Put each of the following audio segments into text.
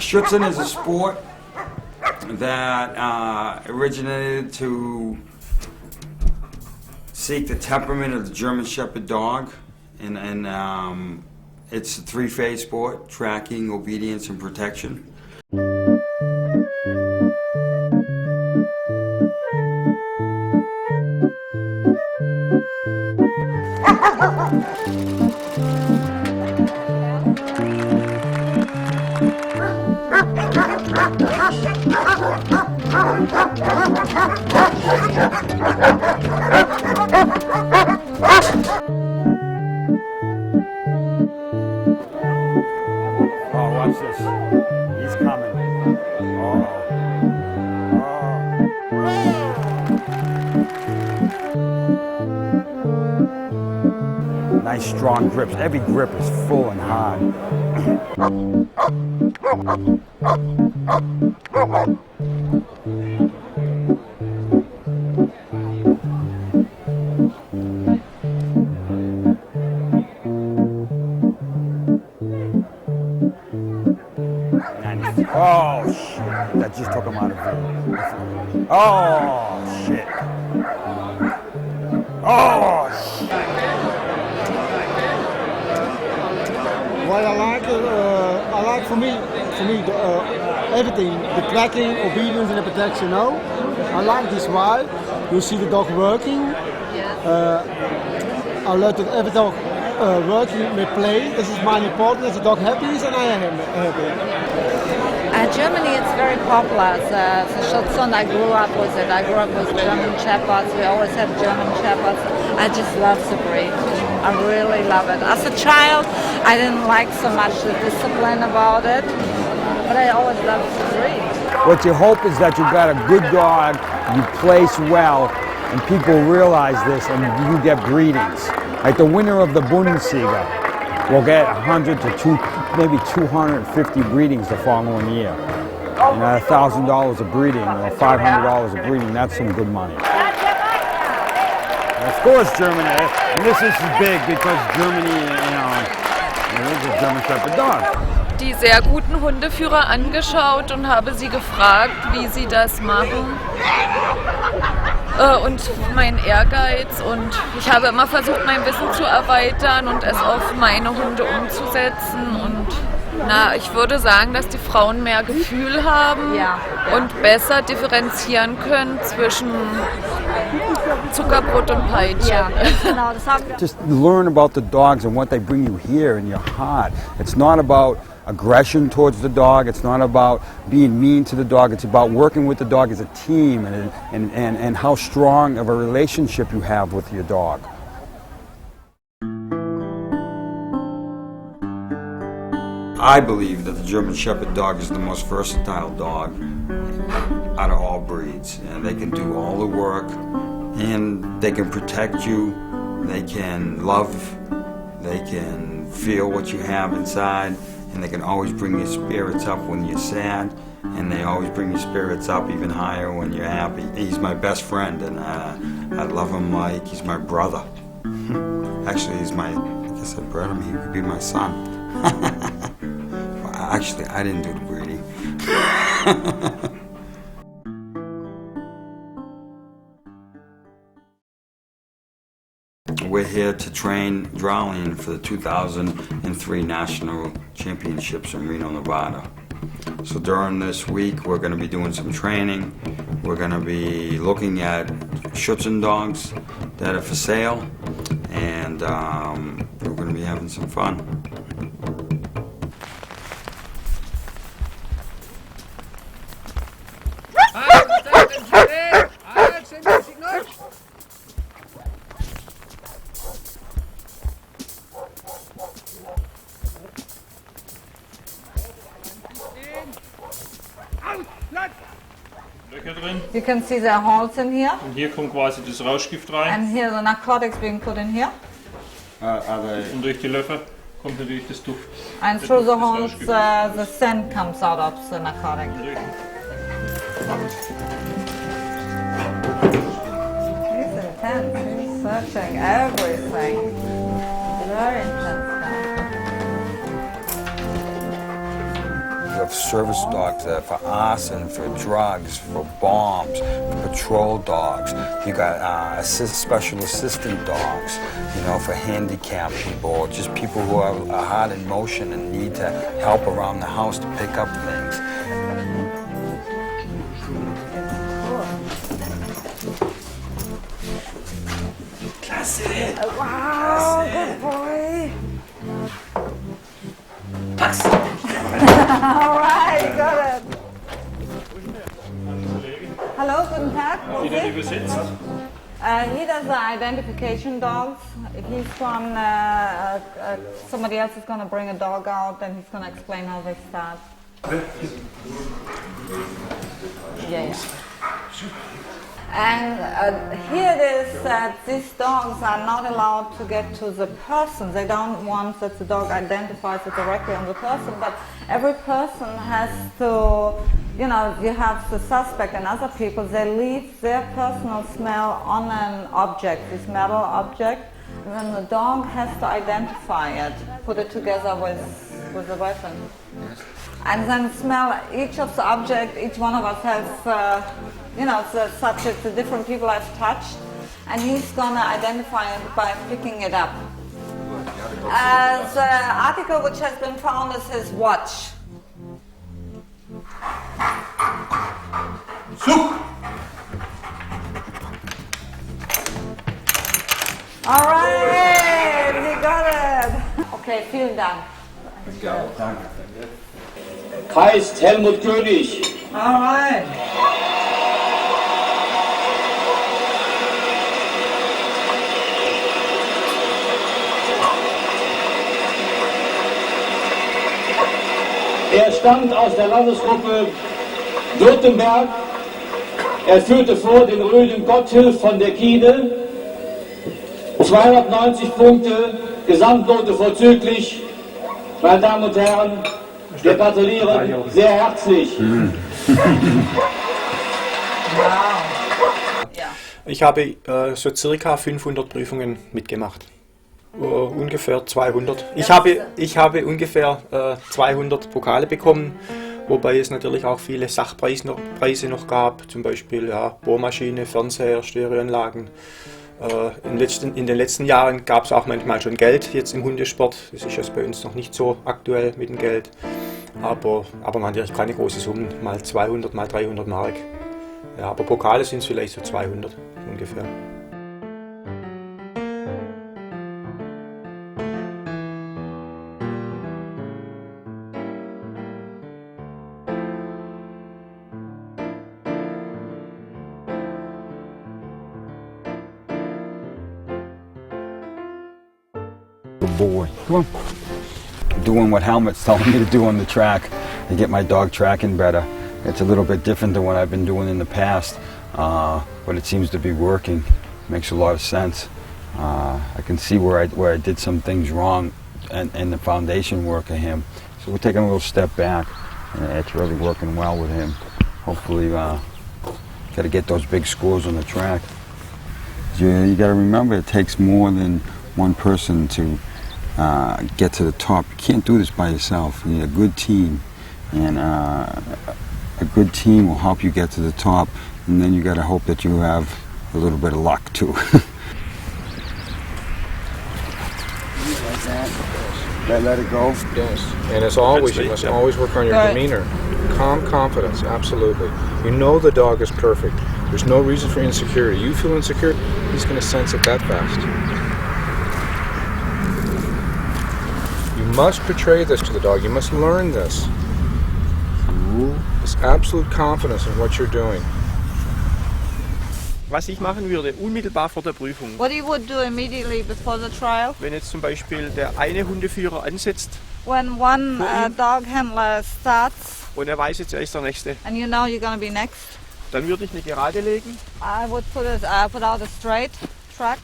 Schutzhund is a sport that originated to seek the temperament of the German Shepard dog, and it's a three-phase sport: tracking, obedience, and protection. Oh, watch this. He's coming. Oh. Nice strong grips. Every grip is full and hard. Oh, shit. That just took him out of view. Oh, shit. Oh, shit. What I like for me, everything, the tracking, obedience, and the protection. No, I like this. Why? You see the dog working. I learned that every dog working may play. This is my important. If the dog happy is, and I am happy. Germany, it's very popular. The Schutzhund, I grew up with it. I grew up with German Shepherds. We always had German Shepherds. I just love the breed. I really love it. As a child, I didn't like so much the discipline about it, but I always loved the breed. What you hope is that you got a good dog, you place well, and people realize this, and you get breedings. Like the winner of the Bundesliga will get 100 to maybe 250 breedings the following year. You know, $1,000 a breeding or $500 a breeding, that's some good money. And of course, Germany, and this is big because Germany, is a German Shepherd dog. Die sehr guten Hundeführer angeschaut und habe sie gefragt, wie sie das machen. Und mein Ehrgeiz, und ich habe immer versucht, mein Wissen zu erweitern und es auf meine Hunde umzusetzen, und ich würde sagen, dass die Frauen mehr Gefühl haben und besser differenzieren können zwischen Zuckerbrot und Peitsche. Ja, genau, das haben wir. Just learn about the dogs and what they bring you here in your heart. It's not about aggression towards the dog. It's not about being mean to the dog. It's about working with the dog as a team and how strong of a relationship you have with your dog. I believe that the German Shepherd dog is the most versatile dog out of all breeds. And they can do all the work, and they can protect you, they can love, they can feel what you have inside, and they can always bring your spirits up when you're sad, and they always bring your spirits up even higher when you're happy. He's my best friend, and I love him like he's my brother. Actually, I guess I bred him, he could be my son. Actually, I didn't do the breeding. We're here to train Drowling for the 2003 National Championships in Reno, Nevada. So during this week, we're going to be doing some training. We're going to be looking at Schutzhund dogs that are for sale, and we're going to be having some fun. Löcher drin. You can see the holes in here. Und hier kommt quasi das Rauschgift rein. And here the narcotics being put in here. Und durch die Löcher kommt natürlich das Duft. And through the holes the scent comes out of the narcotic. He's intense. He's searching everything. Very intense guy. The have service dogs for arson, for drugs, for bombs, for patrol dogs. You got special assistant dogs, you know, for handicapped people, or just people who are hard in motion and need to help around the house to pick up things. Wow, good boy. Pass! All right, got it. Hallo, guten Tag. Wie der übersetzt? He does the identification dogs. He's from, somebody else is going to bring a dog out and he's going to explain how they start. Yeah. And here it is that these dogs are not allowed to get to the person. They don't want that the dog identifies it directly on the person, but every person has to, you know, you have the suspect and other people, they leave their personal smell on an object, this metal object, and then the dog has to identify it, put it together with the weapon. And then smell each of the object, each one of us has, you know, the subject the different people have touched, and he's gonna identify it by picking it up. The article which has been found is his watch. All right, he got it. Okay, vielen Dank. Heißt Helmut König. All right. Er stammt aus der Landesgruppe Württemberg. Er führte vor den Röden Gotthilf von der Kiene. 290 Punkte, Gesamtnote vorzüglich. Meine Damen und Herren, wir gratulieren sehr herzlich. Ich habe so circa 500 Prüfungen mitgemacht. Ungefähr 200. Ich habe ungefähr 200 Pokale bekommen, wobei es natürlich auch viele Sachpreise noch gab, zum Beispiel ja, Bohrmaschine, Fernseher, Stereoanlagen. In den letzten Jahren gab es auch manchmal schon Geld jetzt im Hundesport. Das ist jetzt bei uns noch nicht so aktuell mit dem Geld. Aber natürlich keine große Summen, mal 200, mal 300 Mark. Ja, aber Pokale sind es vielleicht so 200 ungefähr. Good boy. Come on. Doing what Helmut's telling me to do on the track to get my dog tracking better. It's a little bit different than what I've been doing in the past, but it seems to be working. Makes a lot of sense. I can see where I did some things wrong in the foundation work of him. So we're taking a little step back, and it's really working well with him. Hopefully, got to get those big scores on the track. You got to remember, it takes more than one person to get to the top. You can't do this by yourself. You need a good team, and a good team will help you get to the top, and then you got to hope that you have a little bit of luck too. Let it go. Yes, and as always, you must always work on your demeanor. Calm confidence, absolutely. You know the dog is perfect. There's no reason for insecurity. You feel insecure, he's going to sense it that fast. You must portray this to the dog. You must learn this. This absolute confidence in what you're doing. Was ich machen würde, unmittelbar vor der Prüfung, What you would do immediately before the trial? wenn jetzt zum Beispiel der eine Hundeführer ansetzt When one dog handler starts und er weiß jetzt, er ist der Nächste, and you know you're going to be next, dann würde ich eine Gerade legen, I would put out a straight track,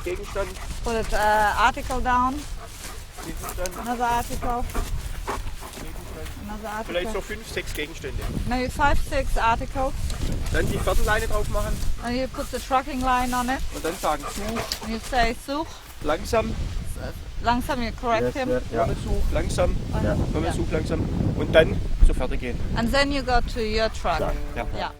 Gegenstand, put it article down, Gegenstand, another article, vielleicht so 5, 6 Gegenstände. maybe 5, 6 articles, Dann die Viertelleine drauf machen and you put the tracking line on it, und dann sagen, and you say such, langsam, langsam, you correct him. Hör mal zu, langsam. Ja. Hör mal zu, langsam. Und dann so fertig gehen. And then you go to your truck. Ja. Yeah.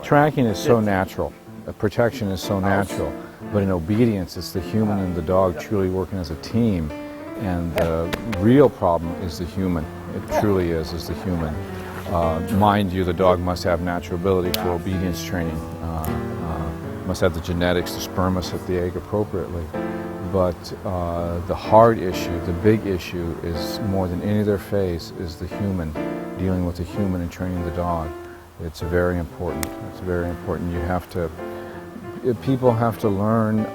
Tracking is so natural, protection is so natural, but in obedience it's the human and the dog truly working as a team, and the real problem is the human. It truly is the human. Mind you, the dog must have natural ability for obedience training, must have the genetics, the sperm must hit the egg appropriately. But the hard issue, the big issue is more than any other phase is the human, dealing with the human and training the dog. It's very important. It's very important. You have to, people have to learn,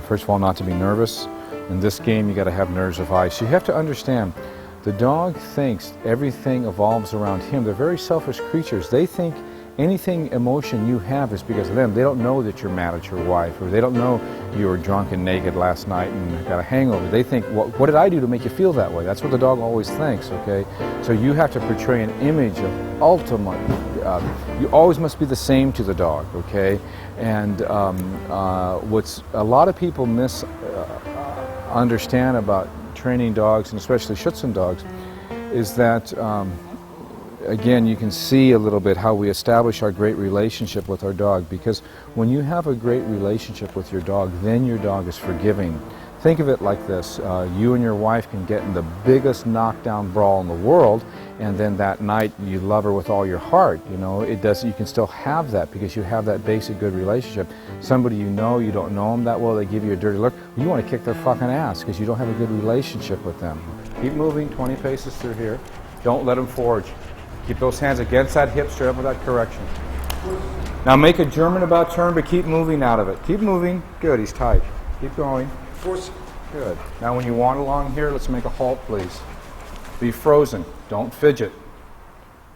first of all, not to be nervous. In this game, you got to have nerves of ice. You have to understand, the dog thinks everything evolves around him. They're very selfish creatures. They think anything emotion you have is because of them. They don't know that you're mad at your wife, or they don't know you were drunk and naked last night and got a hangover. They think, what did I do to make you feel that way? That's what the dog always thinks, okay? So you have to portray an image of ultimate, you always must be the same to the dog, okay? And what's a lot of people understand about training dogs, and especially Schutzhund dogs, is that again, you can see a little bit how we establish our great relationship with our dog, because when you have a great relationship with your dog, then your dog is forgiving. Think of it like this, you and your wife can get in the biggest knockdown brawl in the world, and then that night you love her with all your heart. You know, you can still have that because you have that basic good relationship. Somebody you don't know them that well, they give you a dirty look, you want to kick their fucking ass because you don't have a good relationship with them. Keep moving 20 paces through here. Don't let them forge. Keep those hands against that hip, straight up with that correction. Now make a German about turn, but keep moving out of it. Keep moving. Good, he's tight. Keep going. Good. Now when you want along here, let's make a halt, please. Be frozen. Don't fidget.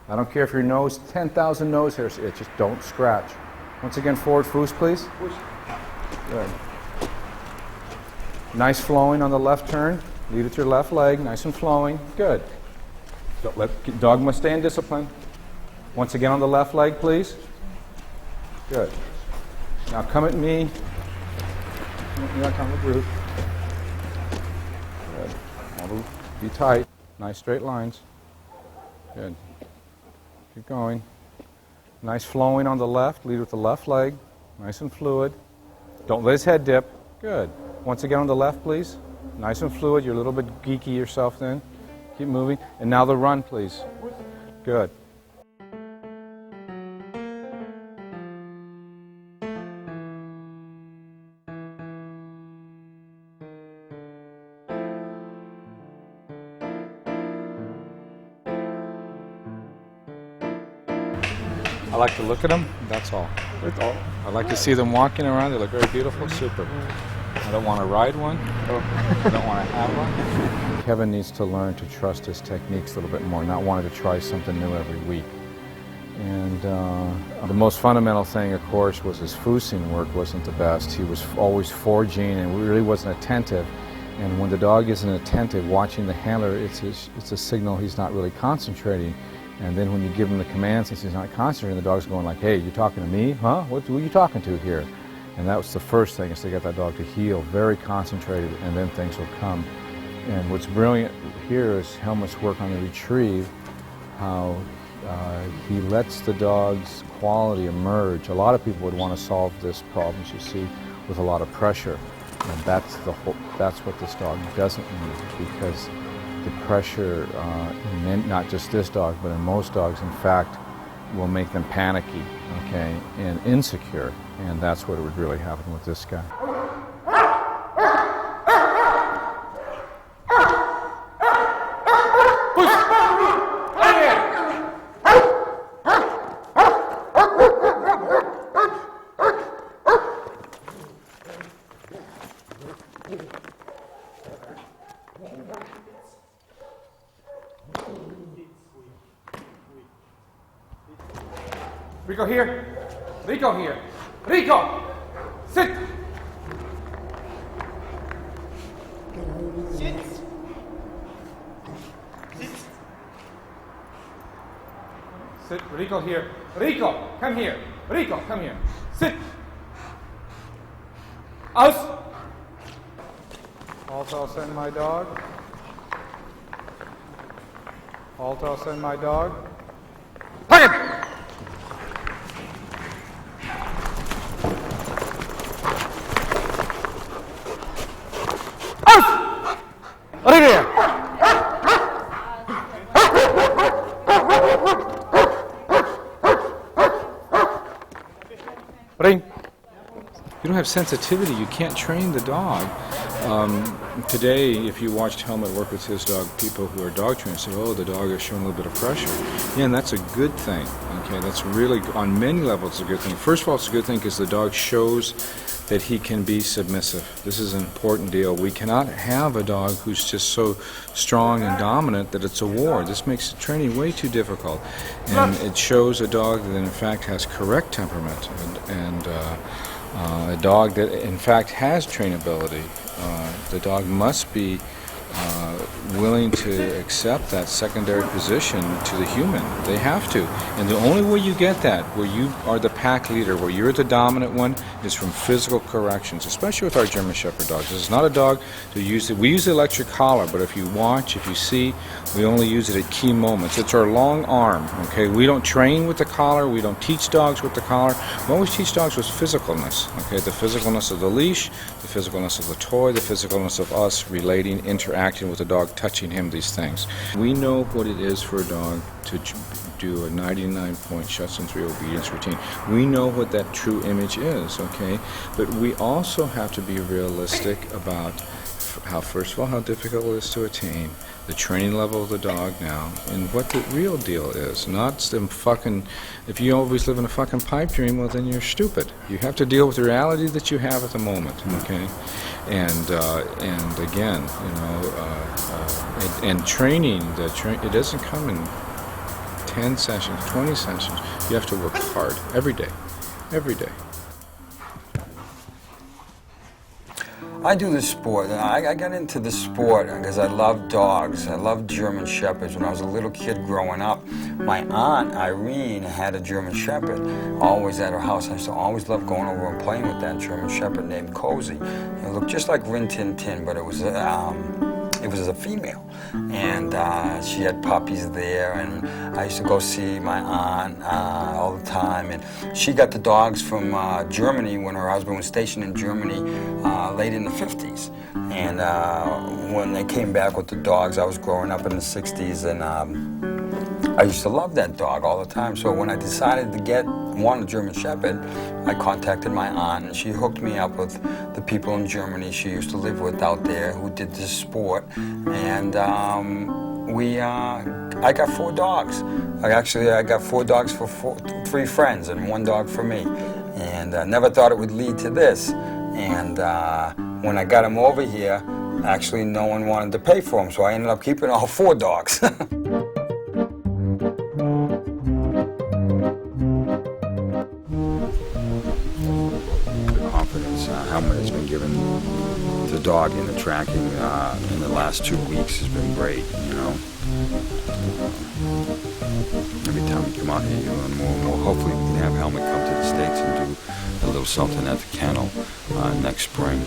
I don't care if your nose, 10,000 nose hairs itch, just don't scratch. Once again, forward foos, please. Good. Nice flowing on the left turn. Lead with your left leg, nice and flowing. Good. Dog must stay in discipline. Once again on the left leg, please. Good. Now come at me. You're not coming with group. Good. Be tight. Nice straight lines. Good. Keep going. Nice flowing on the left. Lead with the left leg. Nice and fluid. Don't let his head dip. Good. Once again on the left, please. Nice and fluid. You're a little bit geeky yourself then. Keep moving. And now the run, please. Good. I like to look at them, that's all. That's all. I like to see them walking around, they look very beautiful, super. I don't want to ride one, I don't want to have one. Kevin needs to learn to trust his techniques a little bit more, not wanting to try something new every week. And the most fundamental thing, of course, was his foosing work wasn't the best. He was always forging and really wasn't attentive. And when the dog isn't attentive, watching the handler, it's a signal he's not really concentrating. And then when you give him the commands, since he's not concentrating, the dog's going like, hey, you talking to me? Huh? Who are you talking to here? And that was the first thing, is to get that dog to heel, very concentrated, and then things will come. And what's brilliant here is Helmut's work on the retrieve, how he lets the dog's quality emerge. A lot of people would want to solve this problem, as you see, with a lot of pressure. And that's what this dog doesn't need, because the pressure, not just this dog, but in most dogs, in fact, will make them panicky, okay, and insecure. And that's what would really happen with this guy. Rico here. Rico here. Rico! Sit! Sit. Rico here. Rico, come here. Rico, come here. Sit. Aus. Halt, I'll send my dog. Halt, I'll send my dog. Pack him! Aus! Right here! Bring. You don't have sensitivity, you can't train the dog. Today, if you watched Helmut work with his dog, people who are dog trainers say, oh, the dog is showing a little bit of pressure. Yeah, and that's a good thing. Okay, that's really, on many levels, it's a good thing. First of all, it's a good thing because the dog shows that he can be submissive. This is an important deal. We cannot have a dog who's just so strong and dominant that it's a war. This makes the training way too difficult. And it shows a dog that in fact has correct temperament and a dog that in fact has trainability. The dog must be willing to accept that secondary position to the human. They have to. And the only way you get that, where you are the pack leader, where you're the dominant one, is from physical corrections, especially with our German Shepherd dogs. This is not a dog to use it. We use the electric collar, but if you watch, if you see, we only use it at key moments. It's our long arm, okay? We don't train with the collar. We don't teach dogs with the collar. We always teach dogs with physicalness, okay? The physicalness of the leash, the physicalness of the toy, the physicalness of us relating, interacting with the dog, touching him, these things. We know what it is for a dog to do a 99-point Schutzhund 3 obedience routine. We know what that true image is, okay? But we also have to be realistic about how, first of all, how difficult it is to attain, the training level of the dog now, and what the real deal is. Not some fucking, if you always live in a fucking pipe dream, well then you're stupid. You have to deal with the reality that you have at the moment, okay? And again, you know, and training, it doesn't come in 10 sessions, 20 sessions. You have to work hard every day, every day. I do this sport. I got into this sport because I love dogs. I love German Shepherds. When I was a little kid growing up, my aunt Irene had a German Shepherd always at her house. I used to always love going over and playing with that German Shepherd named Cozy. It looked just like Rin Tin Tin, but it was a female. And she had puppies there, and I used to go see my aunt all the time. And she got the dogs from Germany when her husband was stationed in Germany late in the 50s. And when they came back with the dogs, I was growing up in the 60s, and I used to love that dog all the time. So when I decided to want a German Shepherd, I contacted my aunt, and she hooked me up with the people in Germany she used to live with out there who did this sport. And I got 4 dogs. I got 4 dogs for 3 friends and 1 dog for me. And I never thought it would lead to this. And when I got them over here, actually no one wanted to pay for them, so I ended up keeping all 4 dogs. Confidence, Helmut has been given the dog in the tracking in the last 2 weeks has been great, you know. Every time we come out here, you learn more and more. Hopefully we can have Helmut come to the States and do a little something at the kennel next spring.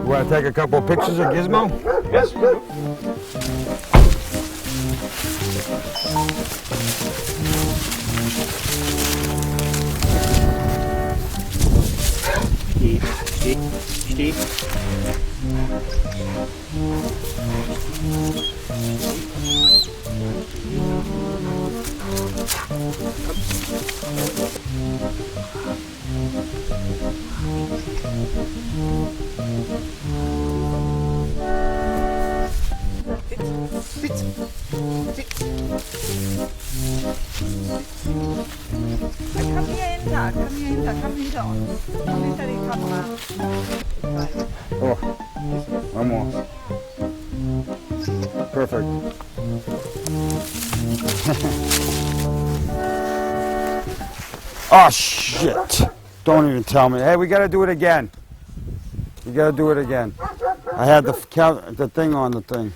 You want to take a couple of pictures of Gizmo? Yes. Steh. Komm hinter uns. Komm hinter die Kamera. Oh, one more. Perfect. Oh, shit. Don't even tell me. Hey, we gotta do it again. We gotta do it again. I had the thing on the thing.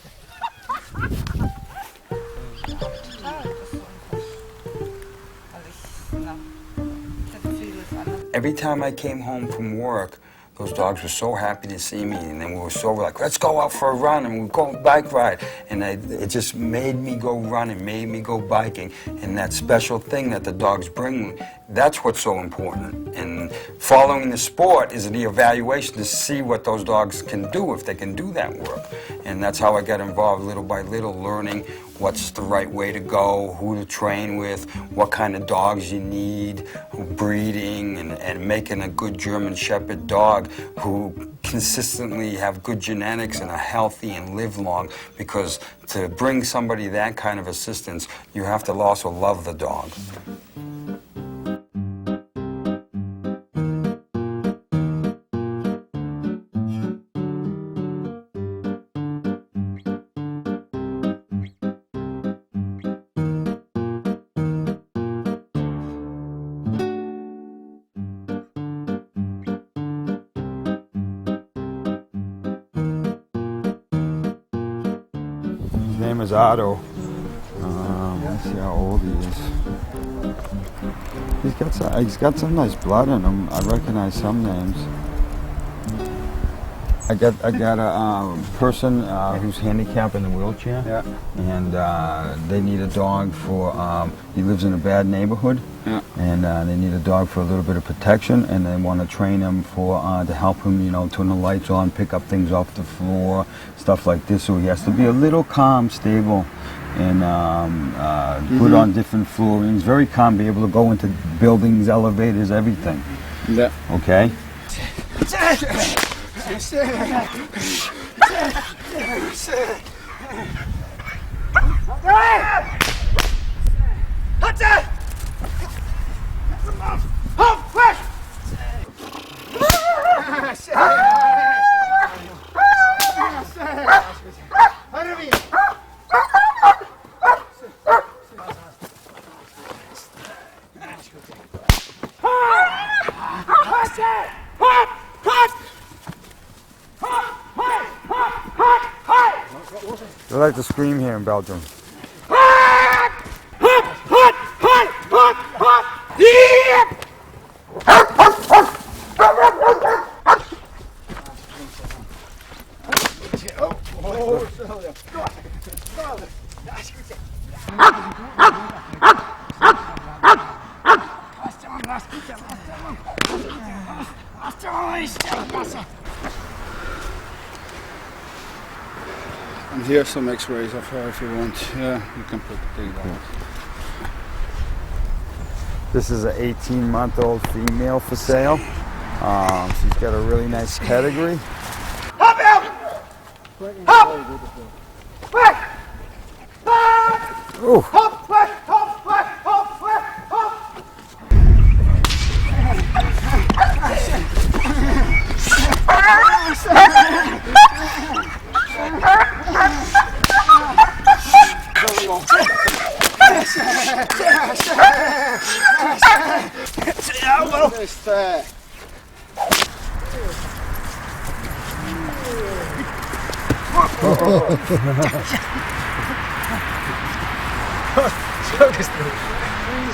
Every time I came home from work, those dogs were so happy to see me, and then we were so like, let's go out for a run, and we'd go bike ride. And it just made me go running, made me go biking. And that special thing that the dogs bring, that's what's so important. And following the sport is the evaluation to see what those dogs can do, if they can do that work. And that's how I got involved little by little, learning what's the right way to go, who to train with, what kind of dogs you need, breeding, and making a good German Shepherd dog who consistently have good genetics and are healthy and live long. Because to bring somebody that kind of assistance, you have to also love the dog. His name is Otto. Let's see how old he is. He's got some nice blood in him. I recognize some names. I got a person who's handicapped in a wheelchair, and they need a dog for. He lives in a bad neighborhood, and they need a dog for a little bit of protection, and they want to train him for to help him, you know, turn the lights on, pick up things off the floor, stuff like this. So he has to be a little calm, stable, and put on different floorings. Very calm, be able to go into buildings, elevators, everything. Yeah. Okay. They like to scream here in Belgium. And here's some x-rays of her if you want. Yeah, you can put the thing down. This is an 18-month-old female for sale. She's got a really nice pedigree. Hop out! Hop! Quick! Ooh. Hop! Quick! Hop! Quick! Hop! Quick! Hop!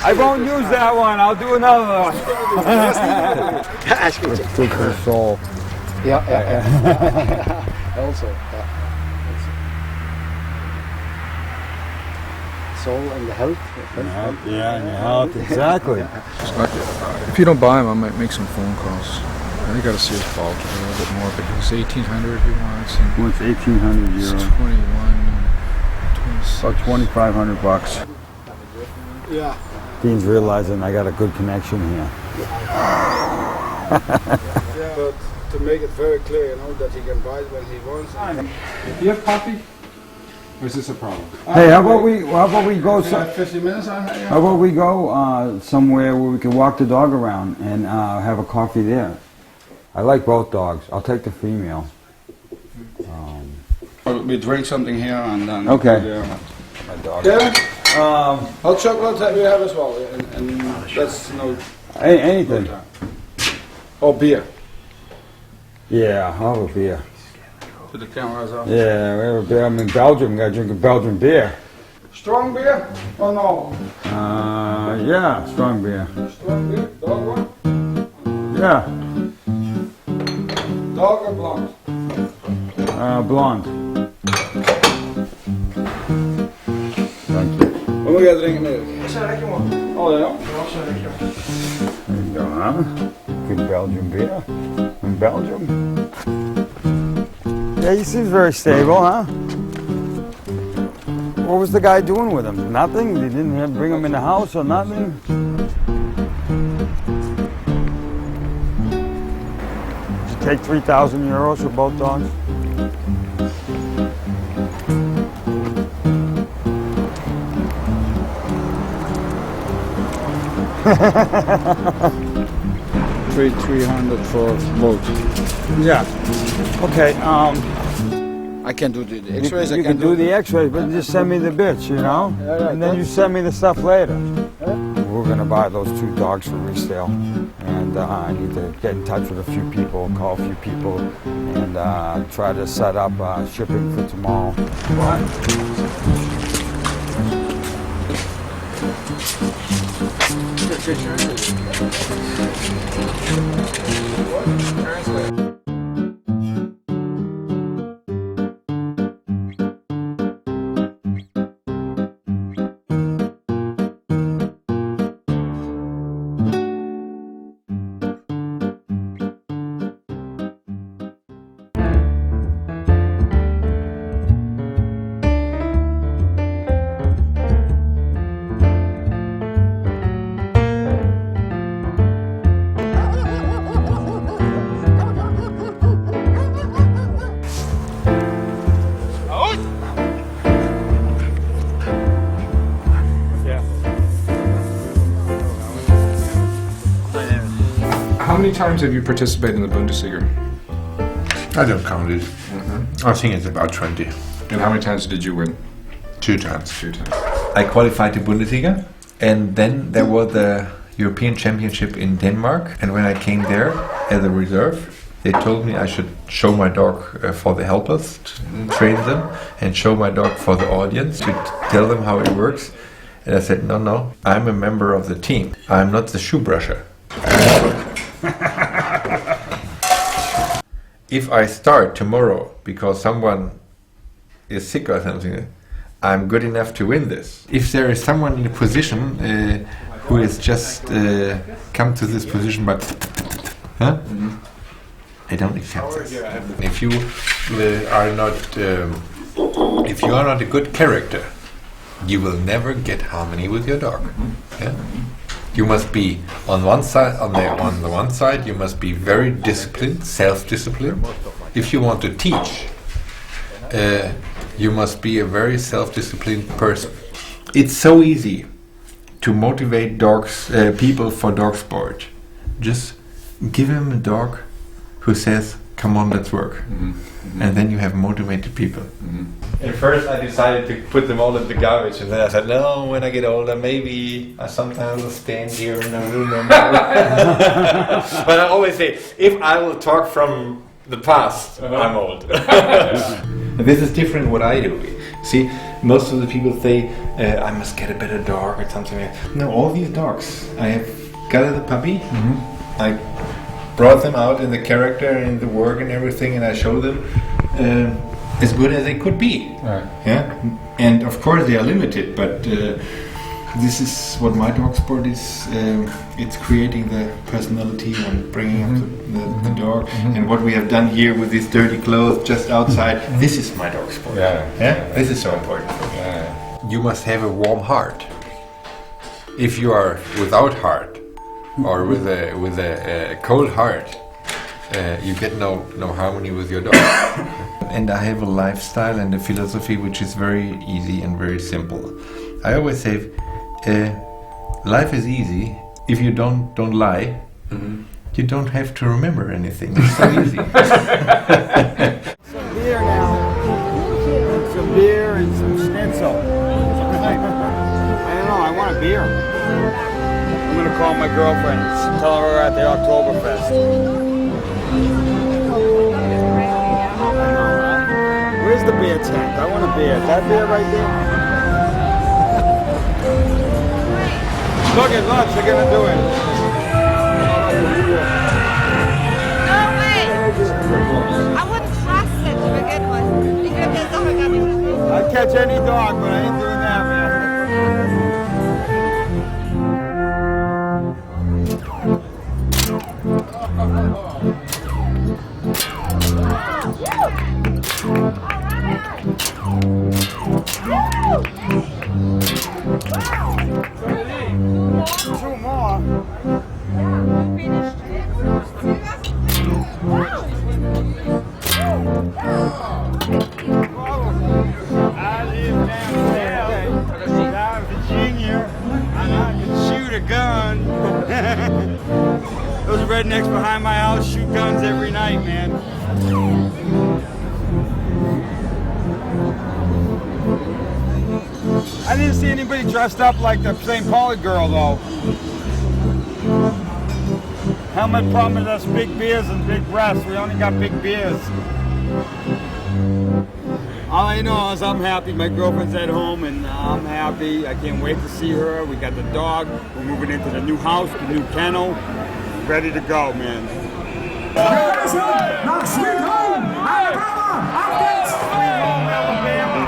I won't use that one. I'll do another one. Good for the soul. Yeah. Also, soul and the health. Yeah, and your health, exactly. If you don't buy him, I might make some phone calls. I got to see his bulk a little bit more, but he's 1,800 he wants. Well, it's 1,800 It's euros. 21, 26. About 2,500 bucks. Yeah. Dean's realizing I got a good connection here. Yeah, but to make it very clear, you know, that he can buy it when he wants. Do you have coffee? Or is this a problem? Hey, how about we go? 50 minutes. How about we go somewhere where we can walk the dog around and have a coffee there? I like both dogs. I'll take the female. We drink something here and then. Okay. My dog. Yeah. Hot chocolate we have as well, and that's no. Anything. Or beer. Yeah, I'll have a beer. So the camera's off. Yeah, we have a beer. I'm in Belgium. Gotta drink a Belgian beer. Strong beer or no? Yeah, strong beer. Strong beer, dog one? Yeah, Dog or blonde? blonde. Thank you. Wat moet jij drinken nu? Oh ja? There you go, huh? Good Belgian beer. In Belgium. Yeah, he seems very stable, huh? What was the guy doing with him? Nothing? They didn't bring him in the house or nothing? Did you take 3,000 euros for both dogs? $300 for both. Yeah. Okay, I can do the x-rays. you can do the x-rays, but just send me the bits, you know? And then you send me the stuff later. We're gonna buy those 2 dogs for resale. And I need to get in touch with a few people, call a few people, and try to set up shipping for tomorrow. How many times have you participated in the Bundesliga? I don't count it. I think it's about 20. And how many times did you win? 2 times. 2 times. I qualified to Bundesliga, and then there was the European Championship in Denmark. And when I came there as a reserve, they told me I should show my dog for the helpers, to train them, and show my dog for the audience, to tell them how it works. And I said, no, I'm a member of the team. I'm not the shoe brusher. If I start tomorrow because someone is sick or something, I'm good enough to win this. If there is someone in a position who has just come to this position, but I don't accept this. If you are not a good character, you will never get harmony with your dog. Yeah? You must be on one side. On the one side, you must be very disciplined, self-disciplined. If you want to teach, you must be a very self-disciplined person. It's so easy to motivate people for dog sport. Just give them a dog who says, "Come on, let's work," and then you have motivated people. At first, I decided to put them all in the garbage, and then I said, "No, when I get older, maybe I sometimes will stand here in a room." But I always say, if I will talk from the past, I'm old. This is different what I do. See, most of the people say, I must get a better dog or something like that. No, all these dogs, I have got a puppy, I brought them out in the character and the work and everything, and I show them as good as they could be. Right. Yeah, and of course they are limited, but this is what my dog sport is. It's creating the personality and bringing up the dog. And what we have done here with these dirty clothes just outside, this is my dog sport. This is so important. You must have a warm heart. If you are without heart, or with a cold heart, you get no harmony with your dog. And I have a lifestyle and a philosophy which is very easy and very simple. I always say, life is easy if you don't lie. You don't have to remember anything. It's so easy. Some beer now. Some beer and some schnitzel. I don't know, I want a beer. I'm gonna call my girlfriend, tell her we're at the Oktoberfest. Where's the bear tent? I want a bear. That bear right there? Look, they're gonna do it. No way! I wouldn't trust it to begin with. Because there's nothing I mean. I'd catch any dog, but I ain't doing that, man. Two more. I live down in Virginia, and I can shoot a gun. Those rednecks behind my house shoot guns every night, man. I didn't see anybody dressed up like the St. Pauli girl, though. Helmet promised us big beers and big breasts. We only got big beers. All I know is I'm happy. My girlfriend's at home, and I'm happy. I can't wait to see her. We got the dog. We're moving into the new house, the new kennel. Ready to go, man. Nach Sweet Home, Alabama, Updates! Sweet Home, Alabama.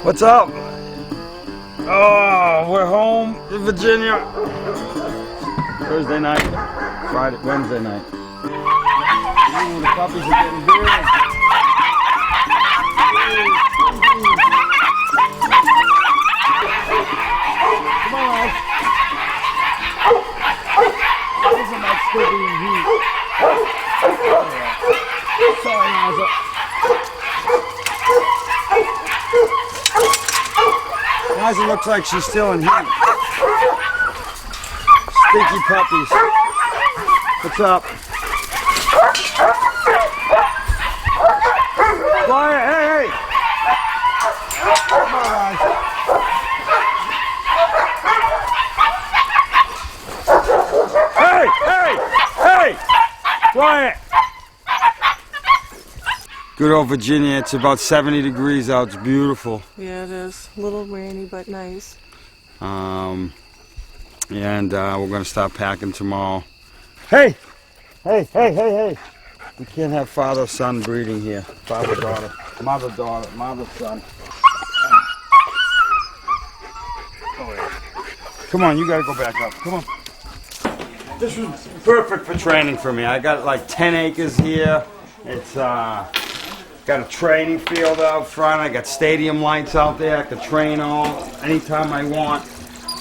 What's up? Oh, we're home in Virginia. Thursday night, Friday, Wednesday night. Ooh, the puppies are getting big. Come on, Alex. These are my still being heat. Sorry, Naza. Naza looks like she's still in heat. Stinky puppies. What's up? Quiet, hey! Come on, guys. Hey! Quiet! Good old Virginia, it's about 70 degrees out, it's beautiful. Yeah, it is. A little rainy, but nice. And we're gonna start packing tomorrow. Hey! We can't have father-son breeding here. Father-daughter, mother-daughter, mother-son. Come on, you gotta go back up, come on. This was perfect for training for me. I got like 10 acres here. It's got a training field out front. I got stadium lights out there. I can train anytime I want.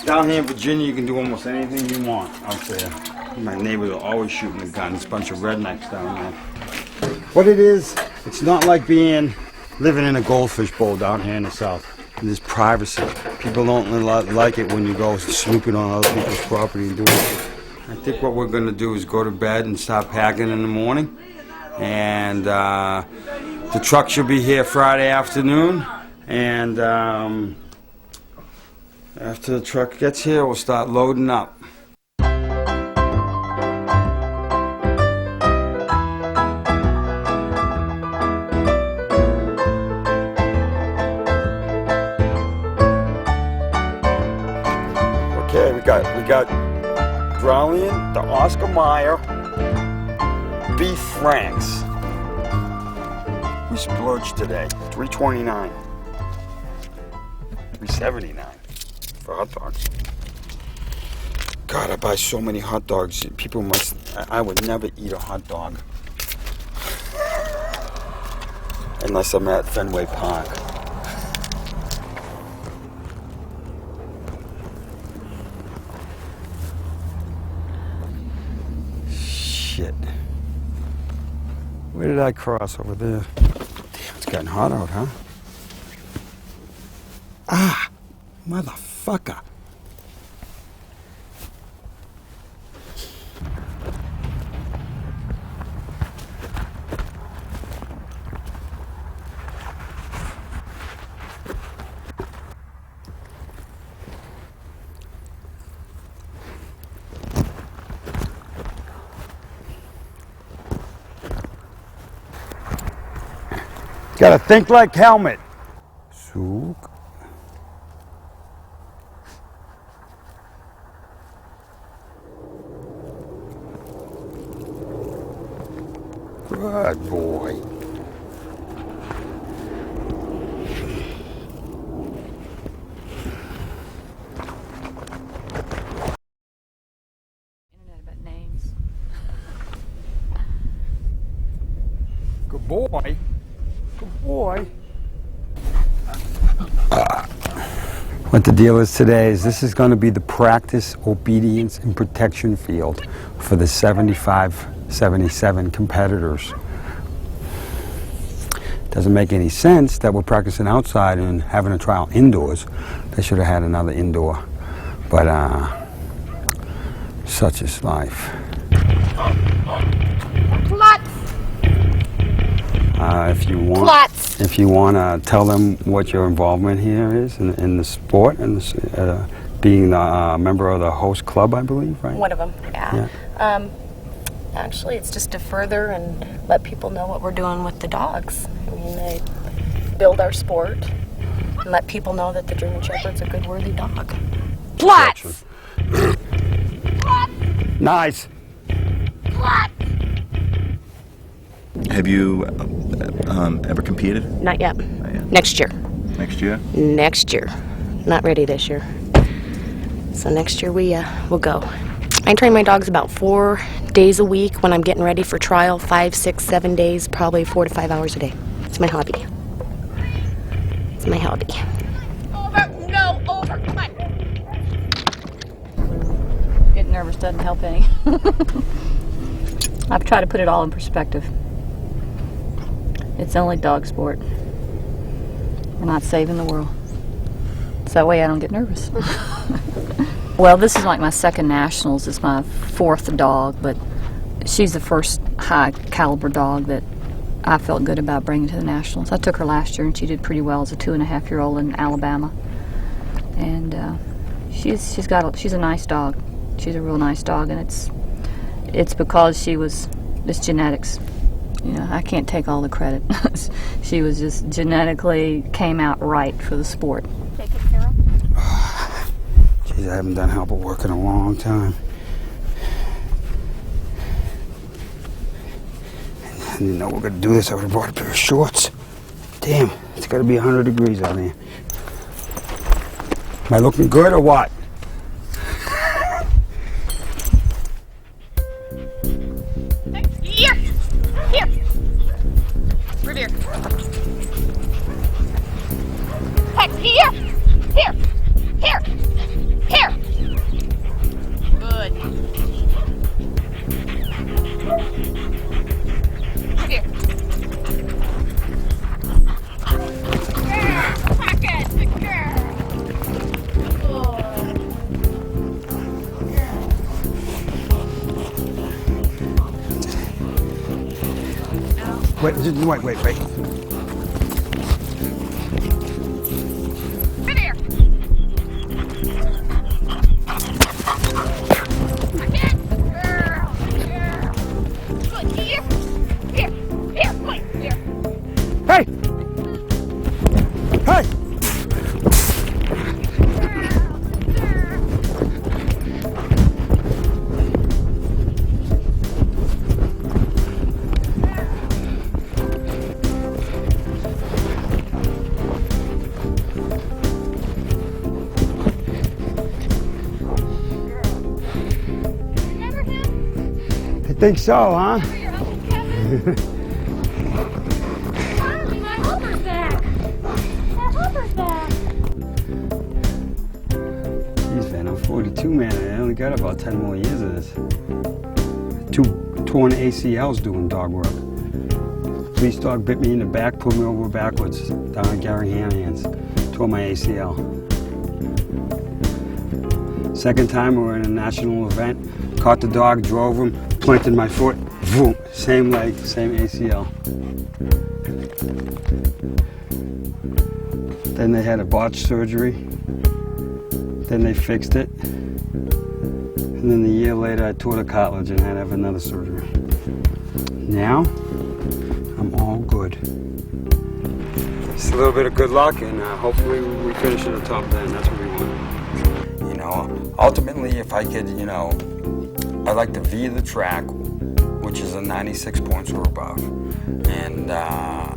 Down here in Virginia, you can do almost anything you want out there. My neighbors are always shooting the guns. A bunch of rednecks down there. What it is, it's not like living in a goldfish bowl down here in the South. There's privacy. People don't like it when you go snooping on other people's property and doing it. I think what we're going to do is go to bed and start packing in the morning. And the truck should be here Friday afternoon. And after the truck gets here, we'll start loading up. Okay, we got Australian, the Oscar Mayer Beef Franks. We splurged today, $3.29. $3.79 for hot dogs. God, I buy so many hot dogs. People must, I would never eat a hot dog unless I'm at Fenway Park. Shit. Where did I cross over there? Damn, it's getting hot out, huh? Ah, motherfucker. Gotta think like helmet. Souk. Good boy. Internet about names. Good boy. Good boy. What the deal is today is this is going to be the practice, obedience, and protection field for the 75-77 competitors. Doesn't make any sense that we're practicing outside and having a trial indoors. They should have had another indoor. But such is life. If you want to tell them what your involvement here is in the sport and being a member of the host club, I believe, right? One of them, yeah. Actually, it's just to further and let people know what we're doing with the dogs. I mean, they build our sport and let people know that the German Shepherd's a good, worthy dog. Plats! Nice! Have you ever competed? Not yet. Not yet. Next year. Next year? Next year. Not ready this year. So next year we'll go. I train my dogs about 4 days a week when I'm getting ready for trial, 5, 6, 7 days, probably 4 to 5 hours a day. It's my hobby. It's my hobby. Over! No! Over! Come on! Getting nervous doesn't help any. I've tried to put it all in perspective. It's only dog sport. We're not saving the world. So that way I don't get nervous. Well, this is like my second nationals. It's my 4th dog, but she's the first high caliber dog that I felt good about bringing to the nationals. I took her last year and she did pretty well as a 2.5-year-old in Alabama. And she's a nice dog. She's a real nice dog, and it's because it's genetics. You know, I can't take all the credit. She was just genetically came out right for the sport. Take it, Carol. Geez, I haven't done helper work in a long time. I didn't know we were going to do this. I would have brought a pair of shorts. Damn, it's got to be 100 degrees out there. Am I looking good or what? Here! Here! Revere. Heck, here! Here! Here! Here! Good. Revere. Pocket! Good girl! Wait. Come here. Again. Girl. Good. Here. Here. Here. Wait. Here. Hey! Hey! Think so, huh? Jeez, man, I'm 42, man. I only got about 10 more years of this. 2 torn ACLs doing dog work. Police dog bit me in the back, pulled me over backwards down at Gary Hanahan's. Tore my ACL. Second time we were in a national event, caught the dog, drove him, planted my foot, boom, same leg, same ACL. Then they had a botched surgery. Then they fixed it. And then a year later I tore the cartilage and had to have another surgery. Now, I'm all good. Just a little bit of good luck and hopefully we finish in the top 10. That's what we want. You know, ultimately if I could, you know, I like the V of the track, which is a 96 points or above. And I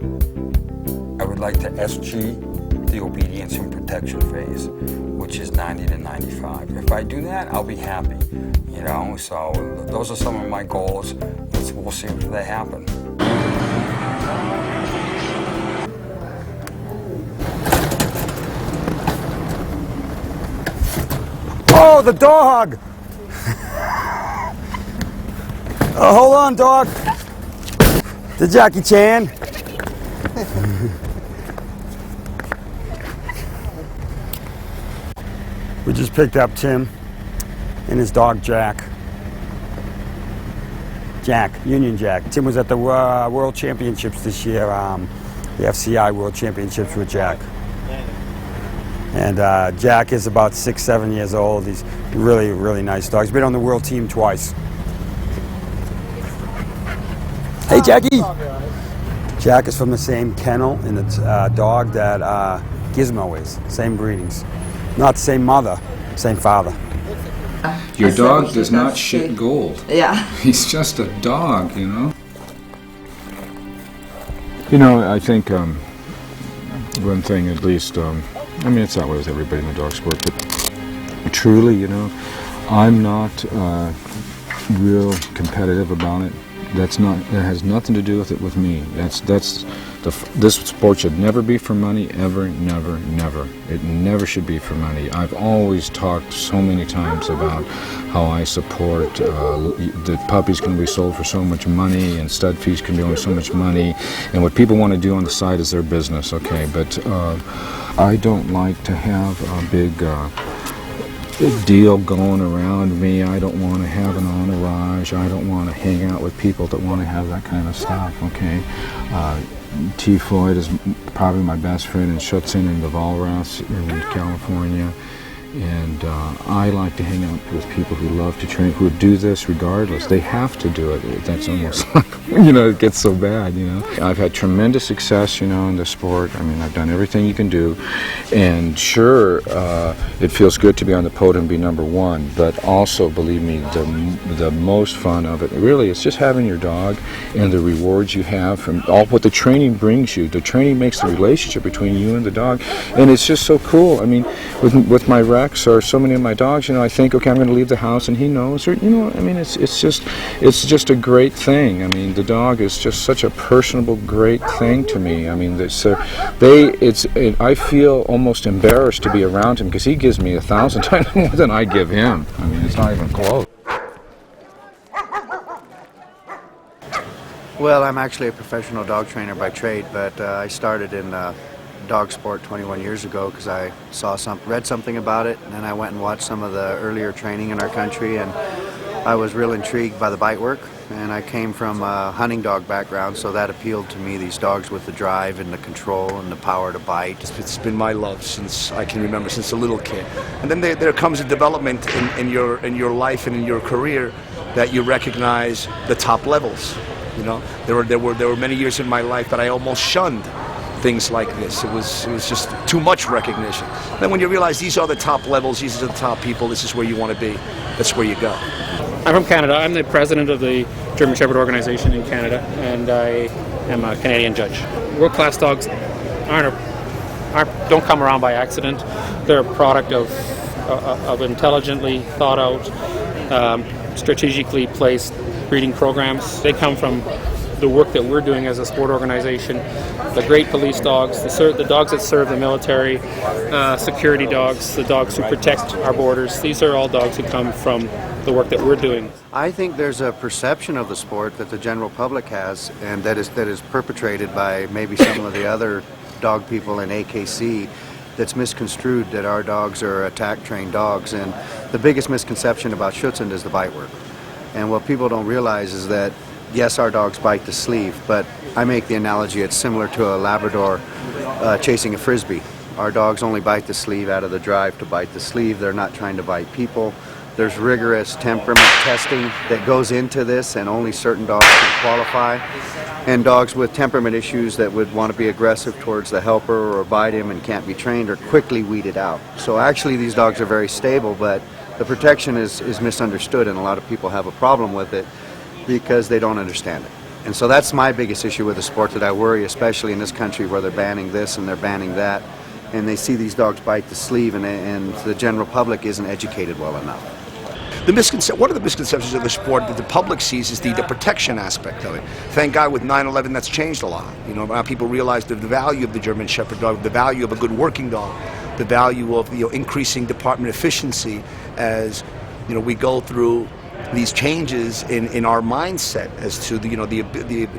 would like to SG the obedience and protection phase, which is 90 to 95. If I do that, I'll be happy, you know, so those are some of my goals. We'll see if they happen. Oh, the dog! Oh, hold on, dog. The Jackie Chan. We just picked up Tim and his dog Jack. Union Jack. Tim was at the World Championships this year, the FCI World Championships with Jack. And Jack is about 6-7 years old. He's really, really nice dog. He's been on the world team twice. Hey, Jackie! Jack is from the same kennel and the dog that Gizmo is. Same breedings. Not the same mother, same father. Your dog does not shit gold. Yeah. He's just a dog, you know? You know, I think one thing at least, I mean, it's that way with everybody in the dog sport, but truly, you know, I'm not real competitive about it. It has nothing to do with it with me. This sport should never be for money, ever, never, never. It never should be for money. I've always talked so many times about how I support that puppies can be sold for so much money and stud fees can be only so much money, and what people want to do on the side is their business, okay, but I don't like to have a big deal going around me. I don't want to have an entourage. I don't want to hang out with people that want to have that kind of stuff, okay? T. Floyd is probably my best friend in Schutzhund in the Walrus in California. And I like to hang out with people who love to train, who do this regardless. They have to do it. That's almost like, you know, it gets so bad, you know. I've had tremendous success, you know, in the sport. I mean, I've done everything you can do. And sure, it feels good to be on the podium and be #1, but also, believe me, the most fun of it, really, it's just having your dog and the rewards you have from all what the training brings you. The training makes the relationship between you and the dog, and it's just so cool. I mean, with my Rex or so many of my dogs, you know, I think, okay, I'm going to leave the house, and he knows, or you know, I mean, it's just a great thing. I mean, the dog is just such a personable, great thing to me. I mean, I feel almost embarrassed to be around him because he gives me 1,000 times more than I give him. I mean, it's not even close. Well, I'm actually a professional dog trainer by trade, but I started in dog sport 21 years ago because I read something about it, and then I went and watched some of the earlier training in our country, and I was real intrigued by the bite work, and I came from a hunting dog background, so that appealed to me, these dogs with the drive and the control and the power to bite. It's been my love since I can remember, since a little kid. And then there comes a development in your life and in your career that you recognize the top levels. You know, there were many years in my life that I almost shunned things like this. It was just too much recognition. Then when you realize these are the top levels, these are the top people, this is where you want to be, that's where you go. I'm from Canada. I'm the president of the German Shepard organization in Canada, and I am a Canadian judge. World-class dogs don't come around by accident. They're a product of intelligently thought out, strategically placed breeding programs. They come from the work that we're doing as a sport organization. The great police dogs, the dogs that serve the military, security dogs, the dogs who protect our borders. These are all dogs who come from the work that we're doing. I think there's a perception of the sport that the general public has, and that is perpetrated by maybe some of the other dog people in AKC, that's misconstrued that our dogs are attack-trained dogs. And the biggest misconception about Schutzhund is the bite work. And what people don't realize is that, yes, our dogs bite the sleeve, but I make the analogy it's similar to a Labrador chasing a Frisbee. Our dogs only bite the sleeve out of the drive to bite the sleeve. They're not trying to bite people. There's rigorous temperament testing that goes into this, and only certain dogs can qualify. And dogs with temperament issues that would want to be aggressive towards the helper or bite him and can't be trained are quickly weeded out. So actually these dogs are very stable, but the protection is misunderstood, and a lot of people have a problem with it because they don't understand it. And so that's my biggest issue with the sport that I worry, especially in this country where they're banning this and they're banning that, and they see these dogs bite the sleeve, and the general public isn't educated well enough. One of the misconceptions of the sport that the public sees is the protection aspect of it. Thank God with 9/11 that's changed a lot. You know, now people realize the value of the German Shepherd dog, the value of a good working dog, the value of increasing department efficiency as we go through these changes in our mindset as to the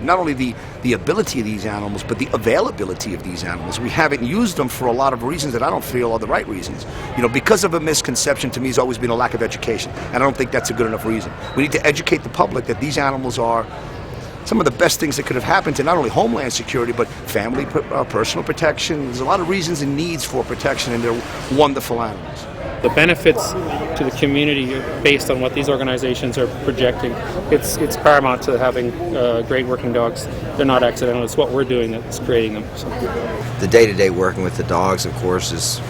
not only the ability of these animals, but the availability of these animals. We haven't used them for a lot of reasons that I don't feel are the right reasons. Because of a misconception, to me, has always been a lack of education, and I don't think that's a good enough reason. We need to educate the public that these animals are some of the best things that could have happened to not only homeland security, but family, personal protection. There's a lot of reasons and needs for protection, and they're wonderful animals. The benefits to the community based on what these organizations are projecting, it's paramount to having great working dogs. They're not accidental. It's what we're doing that's creating them. So. The day-to-day working with the dogs, of course, is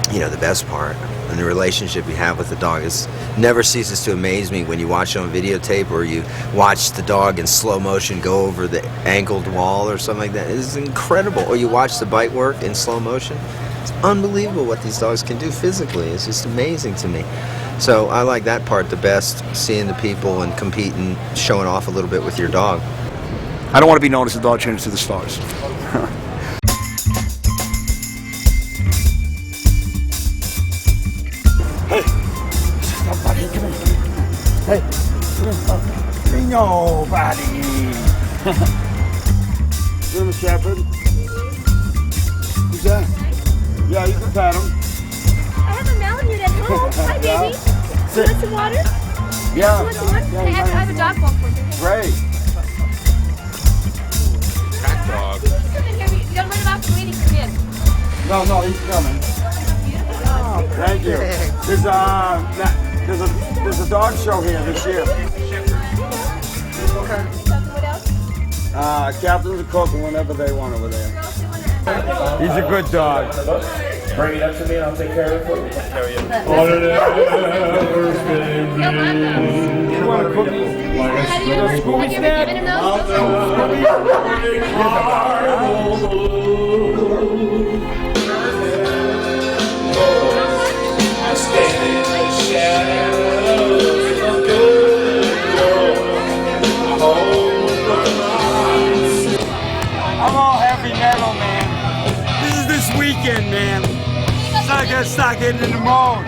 the best part. And the relationship you have with the dog never ceases to amaze me when you watch it on videotape or you watch the dog in slow motion go over the angled wall or something like that. It is incredible. Or you watch the bite work in slow motion. It's unbelievable what these dogs can do physically. It's just amazing to me. So I like that part the best, seeing the people and competing, showing off a little bit with your dog. I don't want to be known as the dog trainer to the stars. Hey, buddy, come here. Hey, come here. No, buddy. German Shepherd. Who's that? Yeah, you can pat him. I have a Malamute at home. Hi, baby. Yeah. You want some water? Yeah. You want some water? Yeah, I have a dog walk for you. Great. Cat dog. Come in here. You don't run him off the waiting for him. No, he's coming. Oh, thank you. There's a dog show here this year. Okay. What else? Captains are cooking whenever they want over there. He's a good dog. Bring it up to me and I'll take care of it for you. You want a cookie? Have you ever given him I'm all heavy metal, man. This is this weekend, man. So I gotta start getting in the mode.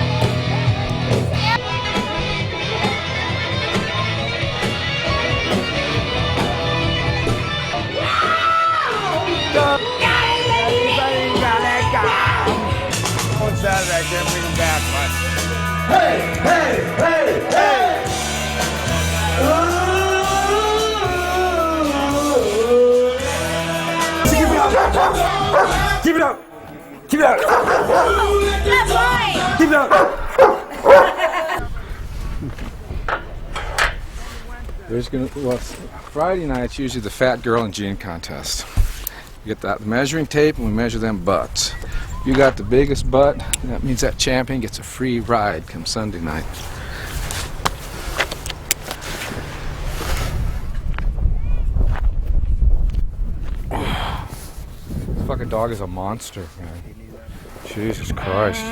On Saturday, I can't bring him back, but hey! Keep it up! Keep it up! That's right! Keep it up! Friday night's usually the fat girl and jean contest. You get that measuring tape and we measure them butts. You got the biggest butt, that means that champion gets a free ride come Sunday night. This fucking dog is a monster, man. Jesus Christ.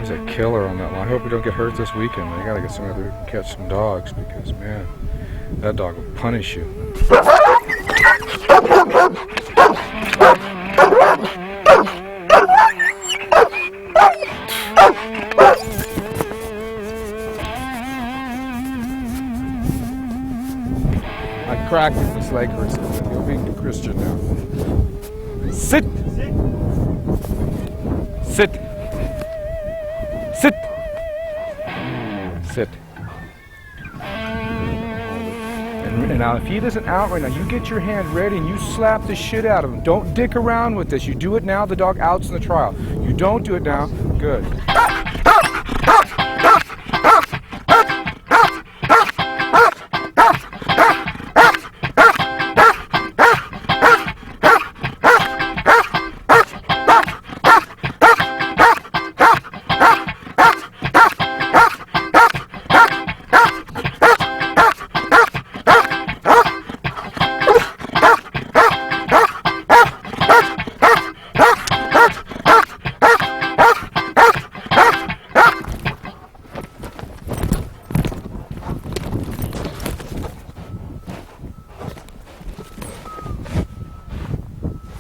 He's a killer on that line. I hope we don't get hurt this weekend. They gotta get somebody who can catch some dogs because, man, that dog will punish you. I cracked it with Lakers. You'll be Christian now. Sit! Sit! Sit! Sit. And now, if he doesn't out right now, you get your hand ready and you slap the shit out of him. Don't dick around with this. You do it now, the dog outs in the trial. You don't do it now, good.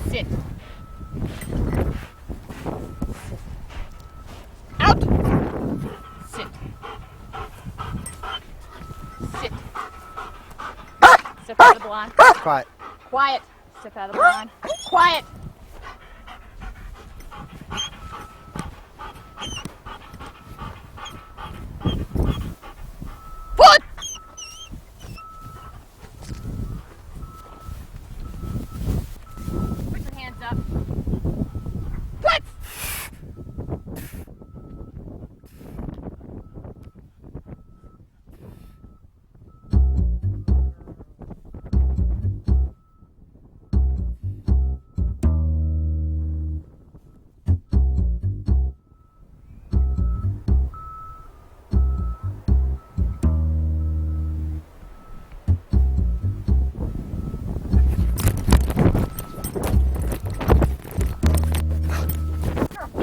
Sit. Out. Sit. Sit. Step out of the line. Quiet. Quiet. Step out of the line. Quiet. Foot. Put your hands up. What?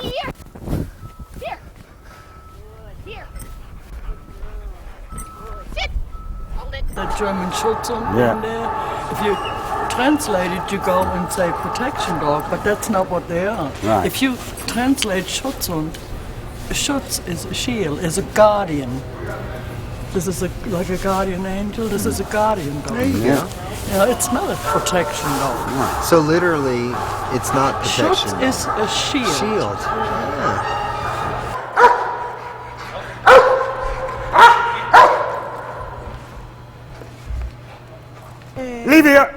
Here. Here. Good. Here. Good. Sit. Hold it. The German Schutzhund, Yeah. and if you translate it, you go and say protection dog, but that's not what they are. Right. If you translate Schutzhund, Schutz is a shield, is a guardian. This is like a guardian angel. This is a guardian dog. There you go. You know, it's not a protection dog. So literally, it's not protection. Schutz is a shield. Shield. Yeah. Leave here!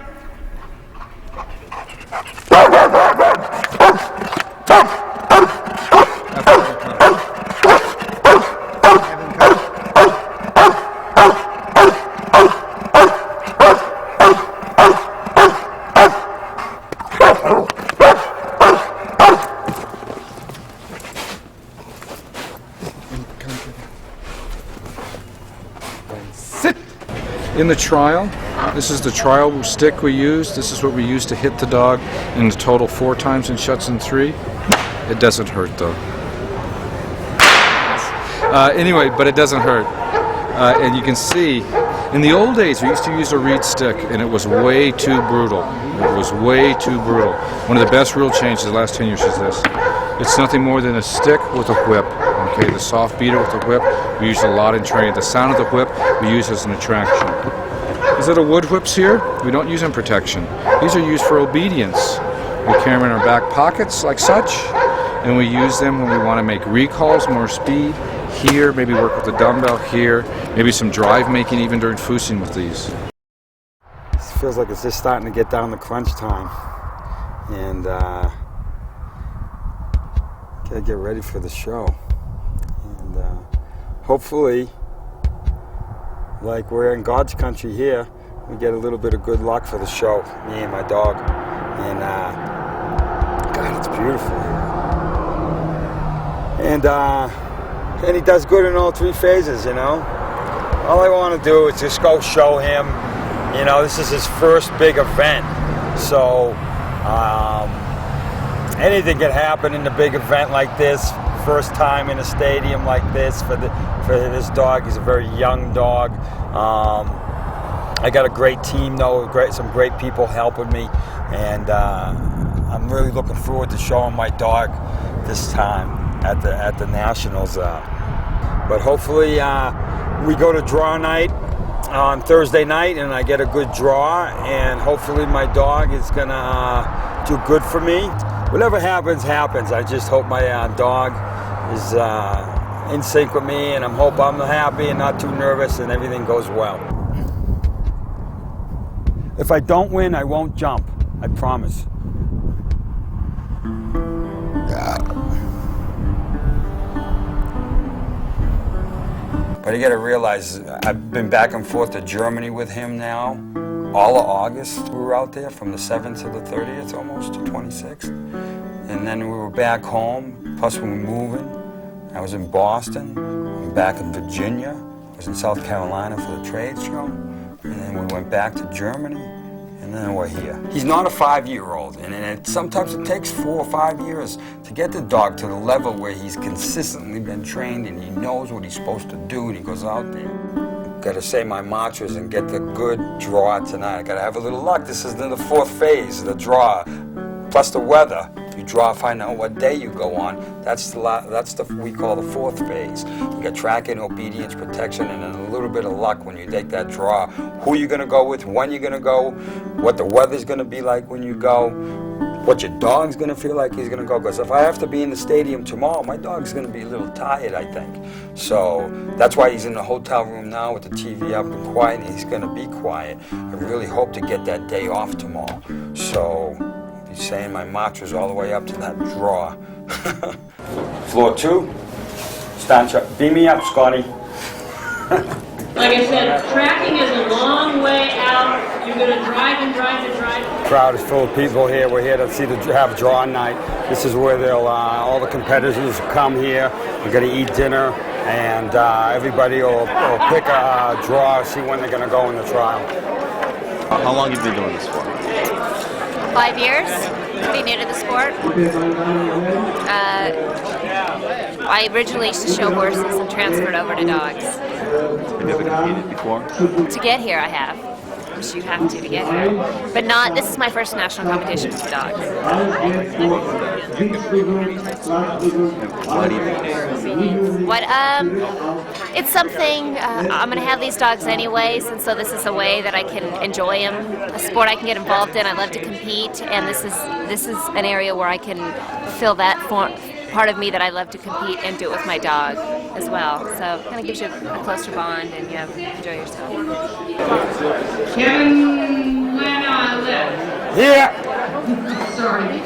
Sit! In the trial, this is the trial stick we use. This is what we use to hit the dog in total 4 times in Schutzhund 3. It doesn't hurt though. Anyway, but it doesn't hurt. And you can see, in the old days we used to use a reed stick and it was way too brutal. It was way too brutal. One of the best rule changes the last 10 years is this. It's nothing more than a stick with a whip. Okay, the soft beater with the whip, we use a lot in training. The sound of the whip we use as an attraction. These little wood whips here, we don't use in protection. These are used for obedience. We carry them in our back pockets like such, and we use them when we want to make recalls, more speed. Here, maybe work with the dumbbell here, maybe some drive making even during foosing with these. It feels like it's just starting to get down to crunch time. And gotta get ready for the show. And hopefully, like we're in God's country here, we get a little bit of good luck for the show, me and my dog. And God, it's beautiful here. And he does good in all 3 phases, you know. All I want to do is just go show him, you know, this is his first big event. So anything can happen in a big event like this. first time in a stadium like this for this dog. He's a very young dog. I got a great team though, some great people helping me, and I'm really looking forward to showing my dog this time at the Nationals. But hopefully we go to draw night on Thursday night and I get a good draw, and hopefully my dog is gonna do good for me. Whatever happens, happens. I just hope my dog is in sync with me, and I'm happy and not too nervous and everything goes well. If I don't win, I won't jump. I promise. But you gotta realize, I've been back and forth to Germany with him now. All of August we were out there, from the 7th to the 30th almost, to 26th. And then we were back home, plus we were moving. I was in Boston, I'm back in Virginia, I was in South Carolina for the trade show. And then we went back to Germany, and then we're here. He's not a 5-year-old, and sometimes it takes 4 or 5 years to get the dog to the level where he's consistently been trained and he knows what he's supposed to do, and he goes out there. Gotta say my mantras and get the good draw tonight. I gotta have a little luck. This is in the 4th phase, the draw, plus the weather. You draw, find out what day you go on. That's we call the 4th phase. You got tracking, obedience, protection, and then a little bit of luck when you take that draw. Who you're gonna go with, when you're gonna go, what the weather's gonna be like when you go, what your dog's gonna feel like he's gonna go. Because if I have to be in the stadium tomorrow, my dog's gonna be a little tired, I think. So that's why he's in the hotel room now with the TV up and quiet, and he's gonna be quiet. I really hope to get that day off tomorrow. So I'll be saying my mantras all the way up to that draw. Floor 2, stand up. Beam me up, Scotty. Like I said, tracking is a long way out. You're going to drive and drive and drive. The crowd is full of people here. We're here to have draw night. This is where all the competitors come here. We're going to eat dinner, and everybody will pick a draw, see when they're going to go in the trial. How long have you been doing this for? 5 years. Pretty new to the sport. I originally used to show horses and transferred over to dogs. Have you ever competed before? To get here, I have. Which you have to get here. But not, this is my first national competition for dogs. Why do you think? What, it's something, I'm going to have these dogs anyways, and so this is a way that I can enjoy them, a sport I can get involved in. I love to compete, and this is an area where I can feel that part of me that I love to compete and do it with my dog as well. So it kind of gives you a closer bond, and you enjoy yourself. Kevin Lana left. Here. Sorry.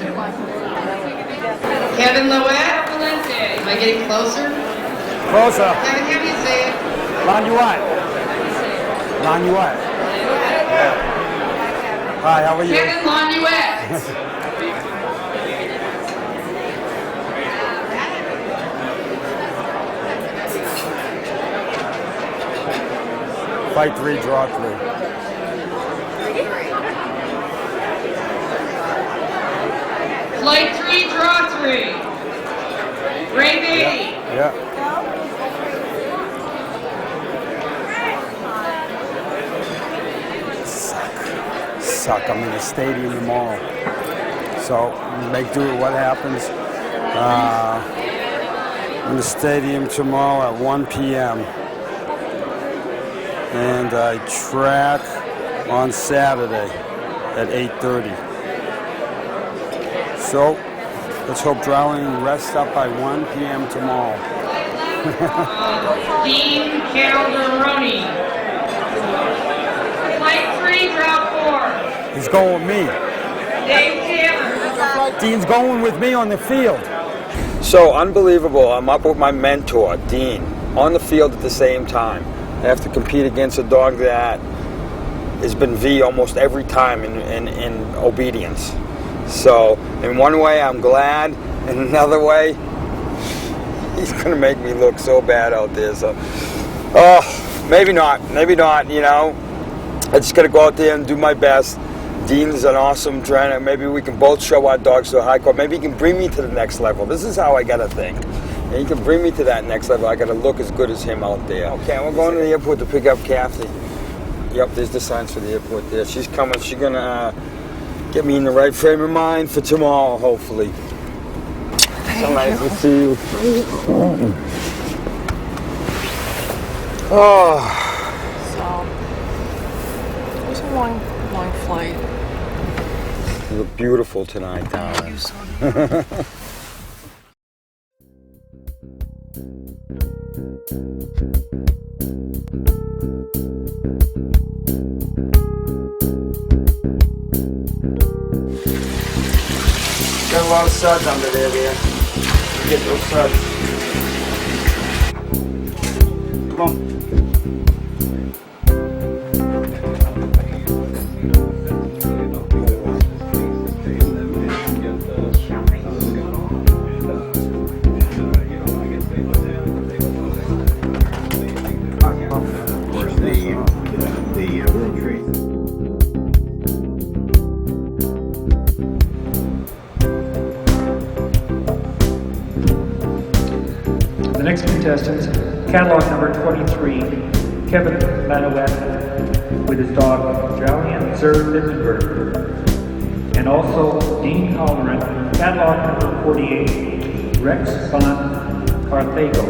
Kevin Lowett. Am I getting closer? Closer. Kevin, how do you say it? Lanuat. Lanuat. Hi, how are you? Kevin Lanuet. Fight 3, draw 3. Flight 3, draw 3. Ray Beatty. Yeah. Suck. I'm in the stadium tomorrow. So make do with what happens. In the stadium tomorrow at 1 p.m. And I track on Saturday at 8:30. So let's hope Drowning rests up by 1 p.m. tomorrow. Dean Calderoni. Flight 3, draw 4. He's going with me. Dave Taylor. Dean's going with me on the field. So unbelievable. I'm up with my mentor, Dean, on the field at the same time. I have to compete against a dog that has been V almost every time in obedience. So in one way I'm glad, in another way he's going to make me look so bad out there. So, maybe not, you know. I just got to go out there and do my best. Dean's an awesome trainer. Maybe we can both show our dogs to a high court. Maybe he can bring me to the next level. This is how I got to think. And he can bring me to that next level. I got to look as good as him out there. Okay, we're going to the airport to pick up Kathy. Yep, there's the signs for the airport there. She's coming. She's going to get me in the right frame of mind for tomorrow, hopefully. So nice to see you. Oh. So, it was a long flight. You look beautiful tonight, darling. Got a lot of suds under there, man. Get those suds. Come on. The next contestants, catalog number 23, Kevin Lanowet with his dog Jalian Sir Lisenberg. And also Dean Halloran, catalog number 48, Rex von Carthago.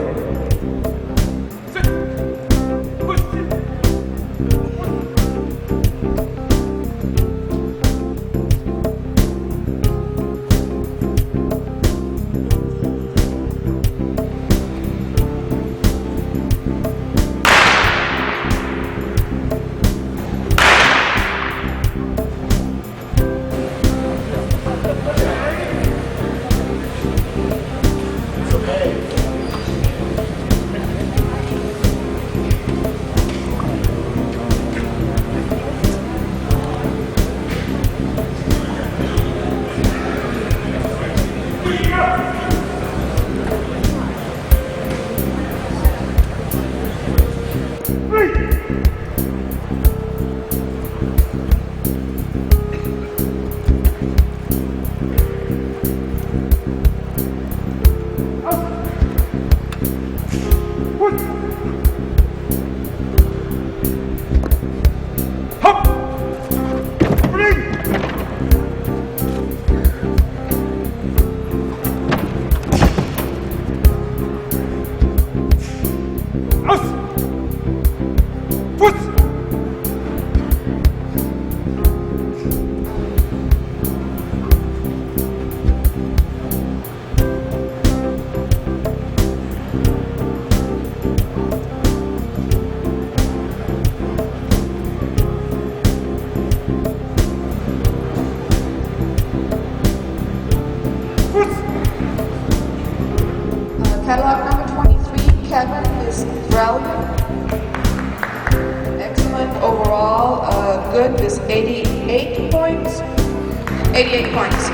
Catalog number 23, Kevin is brilliant. Excellent overall. Good is 88 points. 88 points.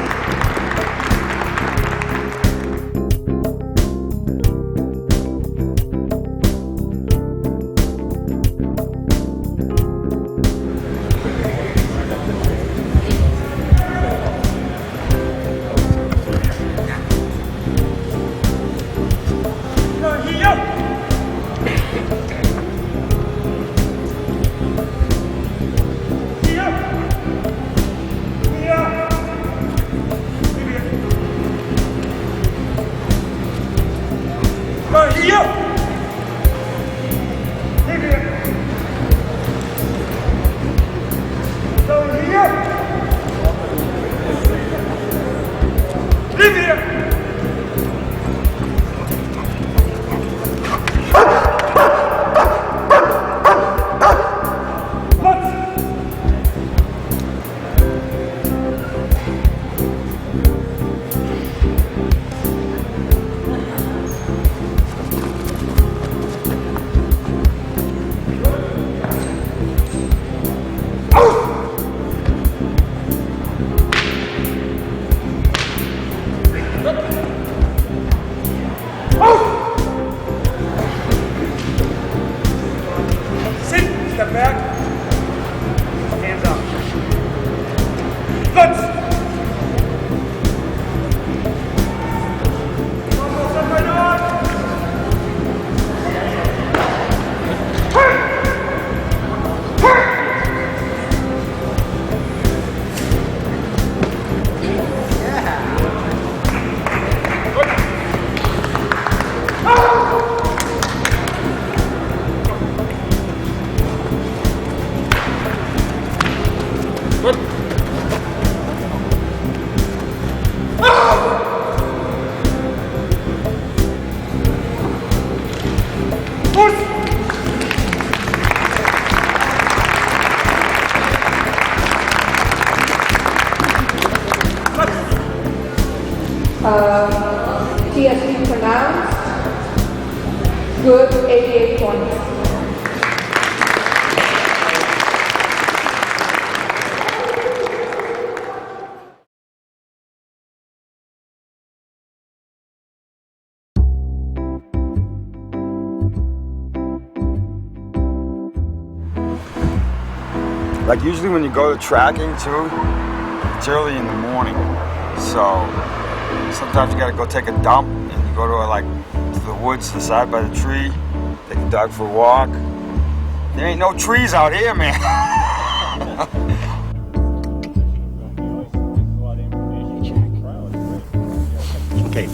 TSP pronounced. Good, 88 points. Like usually when you go to tracking too, it's early in the morning. So sometimes you gotta go take a dump and you go to to the woods, to the side by the tree, take the dog for a walk. There ain't no trees out here, man. Okay,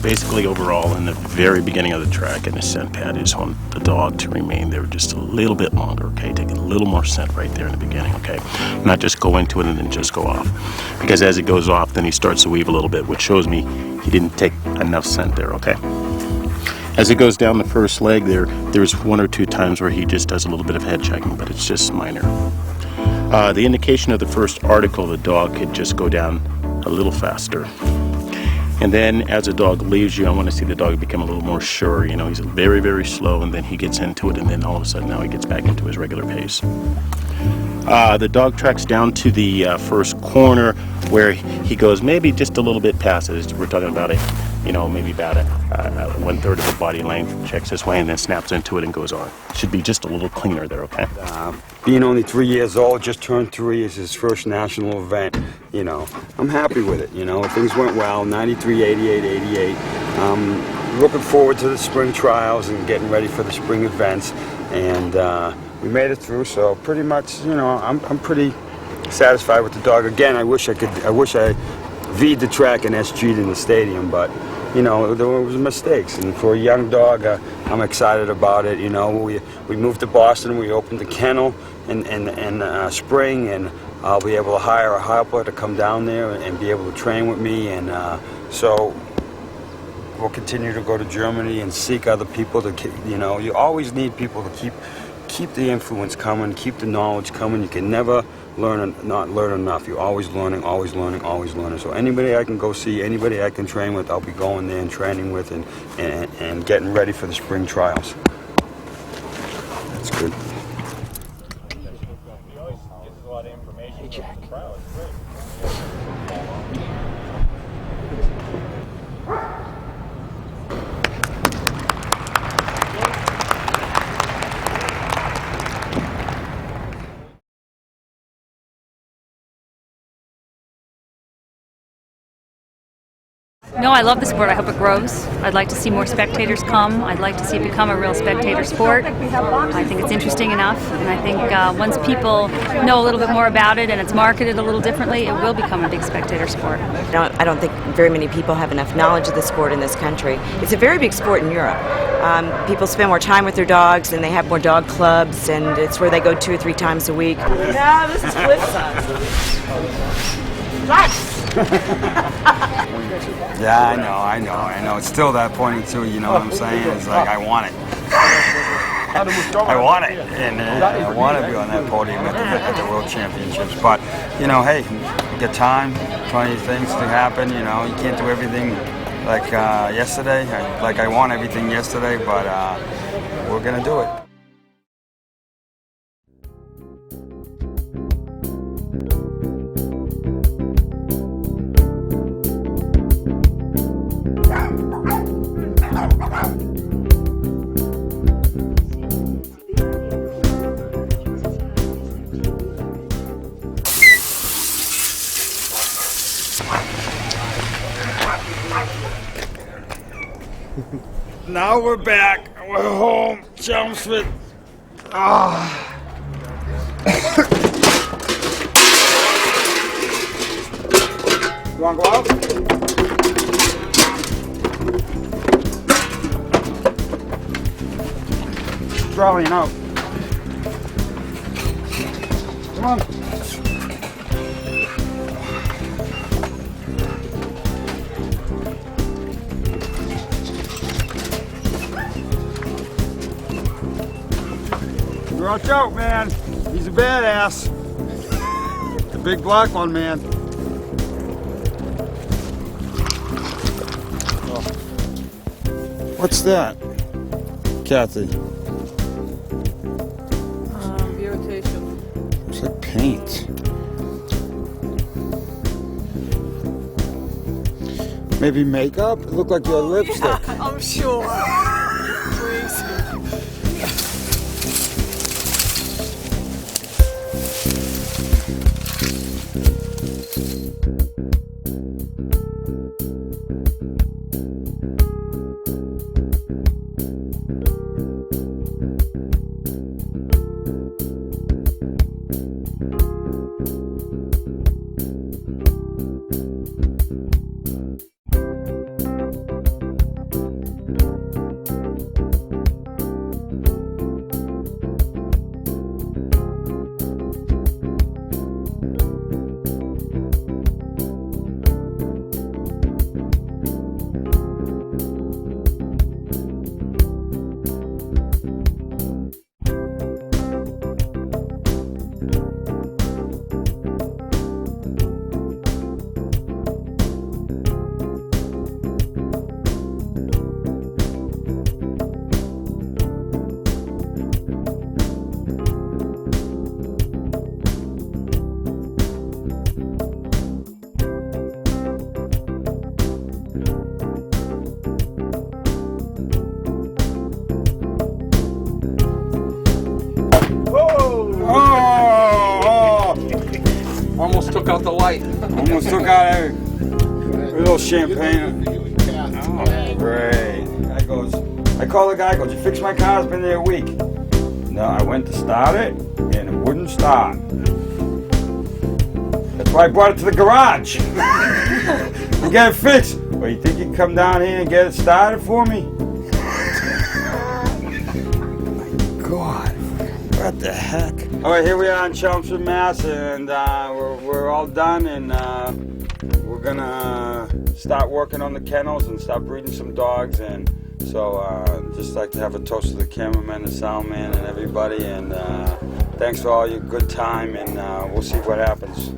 basically overall in the very beginning of the track, an scent pad is on the dog to remain there just a little bit longer, okay? Take a little more scent right there in the beginning, okay? Not just go into it and then just go off. Because as it goes off, then he starts to weave a little bit, which shows me he didn't take enough scent there, okay? As it goes down the first leg there's one or two times where he just does a little bit of head checking, but it's just minor. The indication of the first article, the dog could just go down a little faster. And then as a dog leaves you, I want to see the dog become a little more sure. You know, he's very, very slow, and then he gets into it, and then all of a sudden now he gets back into his regular pace. The dog tracks down to the first corner where he goes maybe just a little bit past it. We're talking about it, you know, maybe about 1/3 of the body length, checks this way, and then snaps into it and goes on. Should be just a little cleaner there, okay? Being only 3 years old, just turned 3, is his first national event. You know, I'm happy with it. You know, things went well. 93, 88, 88. Looking forward to the spring trials and getting ready for the spring events. And we made it through. So pretty much, you know, I'm pretty satisfied with the dog. Again, I wish I V'd the track and SG'd in the stadium, but you know, there was mistakes. And for a young dog, I'm excited about it. You know, we moved to Boston. We opened the kennel in spring, and I'll be able to hire a helper to come down there and be able to train with me. And so we'll continue to go to Germany and seek other people to, you know, you always need people to keep the influence coming, keep the knowledge coming. You can never not learn enough. You're always learning, always learning, always learning. So anybody I can go see, anybody I can train with, I'll be going there and training with and getting ready for the spring trials. That's good. No, I love the sport. I hope it grows. I'd like to see more spectators come. I'd like to see it become a real spectator sport. I think it's interesting enough, and I think once people know a little bit more about it and it's marketed a little differently, it will become a big spectator sport. I don't think very many people have enough knowledge of the sport in this country. It's a very big sport in Europe. People spend more time with their dogs, and they have more dog clubs, and it's where they go 2 or 3 times a week. Yeah, this is Cliffside. Yeah, I know. It's still that point too, you know what I'm saying? It's like, I want it. I want it, and I want to be on that podium at the World Championships. But, you know, hey, you got time, plenty of things to happen, you know. You can't do everything like yesterday. Like I want everything yesterday, but we're going to do it. Now we're back. We're home. Chelmsford. You want to go out? Drawing out. Come on. Watch out, man. He's a badass. The big black one, man. What's that, Kathy? Irritation. It's like paint. Maybe makeup? It looked like your lipstick. I'm sure. Please. Almost took out the light. Almost took out a little champagne. Oh, great. Guy goes, I call the guy, goes, you fix my car? It's been there a week. No, I went to start it, and it wouldn't start. That's why I brought it to the garage. To get it fixed. Well, you think you can come down here and get it started for me? God, what the heck? All right, here we are in Chelmsford, Mass, and we're all done, and we're gonna start working on the kennels and start breeding some dogs. And so, just like to have a toast to the cameraman, the sound man, and everybody. And thanks for all your good time, and we'll see what happens.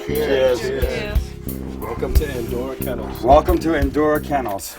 Cheers. Cheers. Welcome to Endora Kennels. Welcome to Endora Kennels.